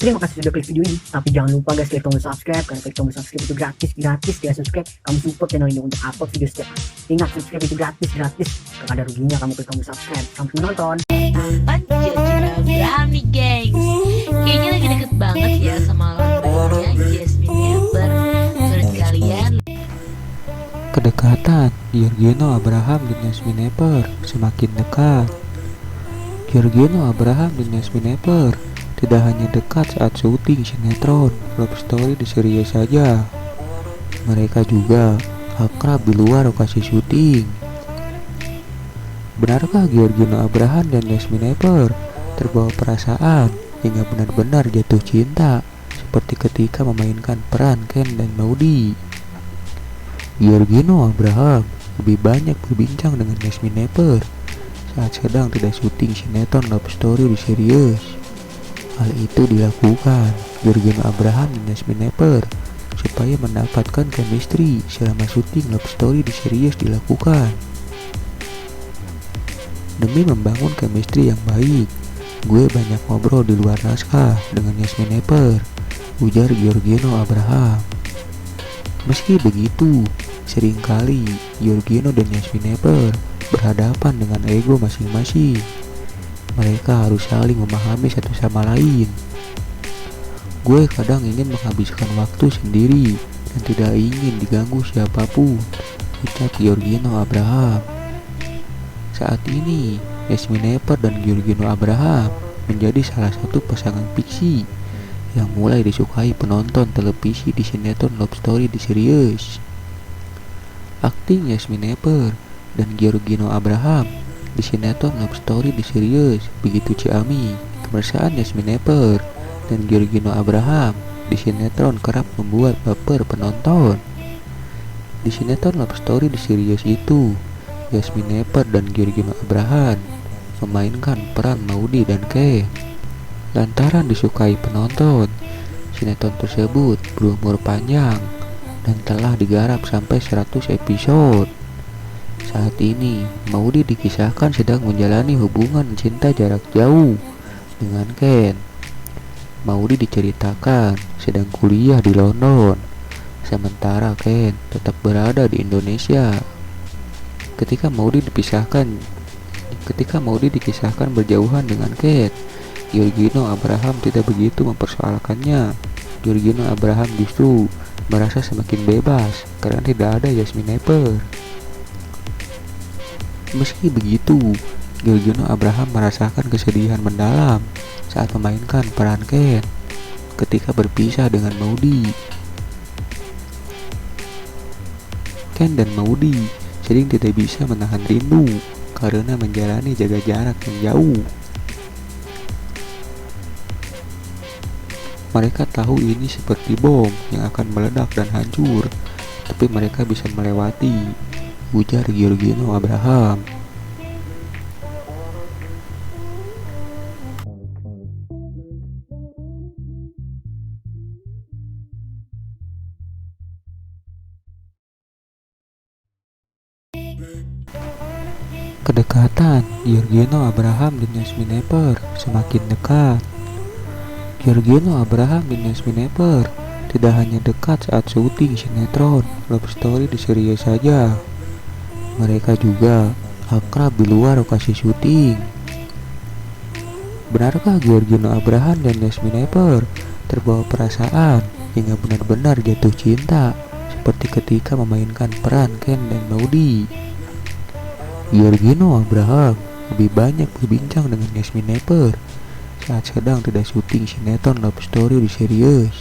Terima kasih sudah klik video ini, tapi jangan lupa guys klik tombol subscribe, karena klik tombol subscribe itu gratis ya. Subscribe, kamu support channel ini untuk upload video setiap hari. Ingat, subscribe itu gratis, gak ada ruginya kamu klik tombol subscribe. Sampai menonton. Anjir, Abraham nih gengs. Kayaknya lagi deket banget ya sama lawannya Jasmine Ever. Menurut kalian? Kedekatan Giorgino Abraham dan Jasmine Ever semakin dekat. Giorgino Abraham dan Jasmine Ever tidak hanya dekat saat syuting sinetron Love Story di Sirius saja, mereka juga akrab di luar lokasi syuting. Benarkah Giorgino Abraham dan Jasmine Ever terbawa perasaan hingga benar-benar jatuh cinta seperti ketika memainkan peran Ken dan Maudy? Giorgino Abraham lebih banyak berbincang dengan Jasmine Ever saat sedang tidak syuting sinetron Love Story di Sirius. Hal itu dilakukan Giorgino Abraham dan Jasmine Ever supaya mendapatkan chemistry selama syuting Love Story di Sirius dilakukan. Demi membangun chemistry yang baik, gue banyak ngobrol di luar naskah dengan Jasmine Ever, ujar Giorgino Abraham. Meski begitu, seringkali Giorgino dan Jasmine Ever berhadapan dengan ego masing-masing. Mereka harus saling memahami satu sama lain. Gue kadang ingin menghabiskan waktu sendiri dan tidak ingin diganggu siapapun, ucap Giorgino Abraham. Saat ini, Jasmine Ever dan Giorgino Abraham menjadi salah satu pasangan fiksi yang mulai disukai penonton televisi di sinetron Love Story di Sirius. Akting Jasmine Ever dan Giorgino Abraham di sinetron Love Story di Sirius begitu ciamik. Kemesraan Jasmine Ever dan Giorgino Abraham di sinetron kerap membuat baper penonton. Di sinetron Love Story di Sirius itu, Jasmine Ever dan Giorgino Abraham memainkan peran Maudy dan Ken. Lantaran disukai penonton, sinetron tersebut berumur panjang dan telah digarap sampai 100 episode. Saat ini, Maudy dikisahkan sedang menjalani hubungan cinta jarak jauh dengan Ken. Maudy diceritakan sedang kuliah di London, sementara Ken tetap berada di Indonesia. Ketika Maudy dikisahkan berjauhan dengan Ken, Giorgino Abraham tidak begitu mempersoalkannya. Giorgino Abraham justru merasa semakin bebas karena tidak ada Jasmine Ever. Meski begitu, Giorgino Abraham merasakan kesedihan mendalam saat memainkan peran Ken ketika berpisah dengan Maudy. Ken dan Maudy sering tidak bisa menahan rindu karena menjalani jaga jarak yang jauh. Mereka tahu ini seperti bom yang akan meledak dan hancur, tapi mereka bisa melewati, ujar Giorgino Abraham. Kedekatan Giorgino Abraham dan Jasmine Ever semakin dekat. Giorgino Abraham dan Jasmine Ever tidak hanya dekat saat syuting sinetron Love Story di Sirius saja, mereka juga akrab di luar lokasi syuting. Benarkah Giorgino Abraham dan Jasmine Ever terbawa perasaan hingga benar-benar jatuh cinta seperti ketika memainkan peran Ken dan Maudy? Giorgino Abraham lebih banyak berbincang dengan Jasmine Ever saat sedang tidak syuting sinetron Love Story di Sirius.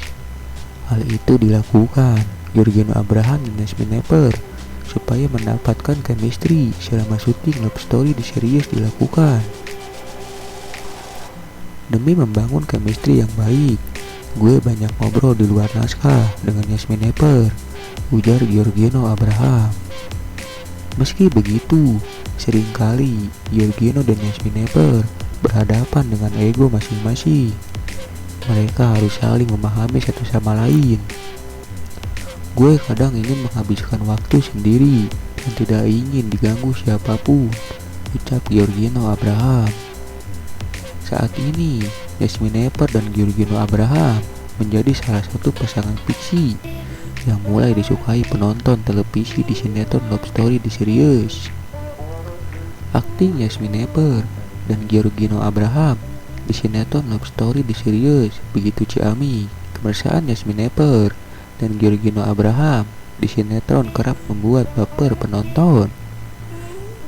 Hal itu dilakukan Giorgino Abraham dan Jasmine Ever supaya mendapatkan chemistry selama syuting Love Story di Sirius dilakukan. Demi membangun chemistry yang baik, gue banyak ngobrol di luar naskah dengan Jasmine Ever, ujar Giorgino Abraham. Meski begitu, seringkali Giorgino dan Jasmine Ever berhadapan dengan ego masing-masing. Mereka harus saling memahami satu sama lain. Gue kadang ingin menghabiskan waktu sendiri dan tidak ingin diganggu siapapun, ucap Giorgino Abraham. Saat ini, Yasmin Epper dan Giorgino Abraham menjadi salah satu pasangan fiksi yang mulai disukai penonton televisi di sinetron Love Story di Sirius. Akting Yasmin Epper dan Giorgino Abraham di sinetron Love Story di Sirius begitu ciamik. Kemesraan Yasmin Epper dan Giorgino Abraham di sinetron kerap membuat baper penonton.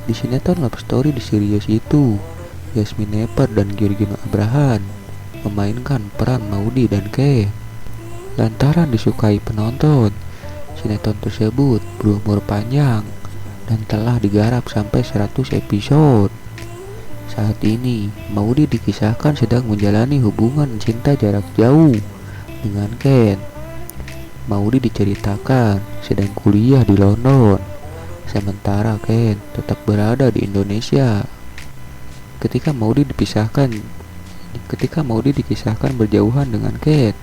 Di sinetron Love Story di Sirius itu, Yasmin Epper dan Giorgino Abraham memainkan peran Maudy dan Ken. Lantaran disukai penonton, sinetron tersebut berumur panjang dan telah digarap sampai 100 episode. Saat ini, Maudy dikisahkan sedang menjalani hubungan cinta jarak jauh dengan Ken. Maudy diceritakan sedang kuliah di London, sementara Ken tetap berada di Indonesia. Ketika Maudy dikisahkan berjauhan dengan Ken,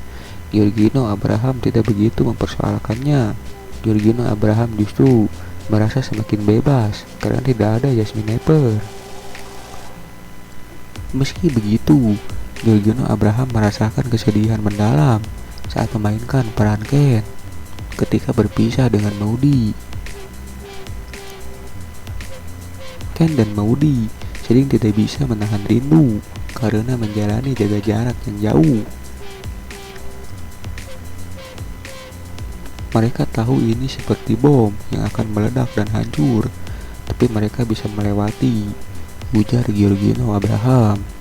Giorgino Abraham tidak begitu mempersoalkannya. Giorgino Abraham justru merasa semakin bebas karena tidak ada Yasmin Epper. Meski begitu, Giorgino Abraham merasakan kesedihan mendalam saat memainkan peran Ken ketika berpisah dengan Maudy. Ken dan Maudy sering tidak bisa menahan rindu karena menjalani jaga jarak yang jauh. Mereka tahu ini seperti bom yang akan meledak dan hancur, tapi mereka bisa melewati, ujar Giorgino Abraham.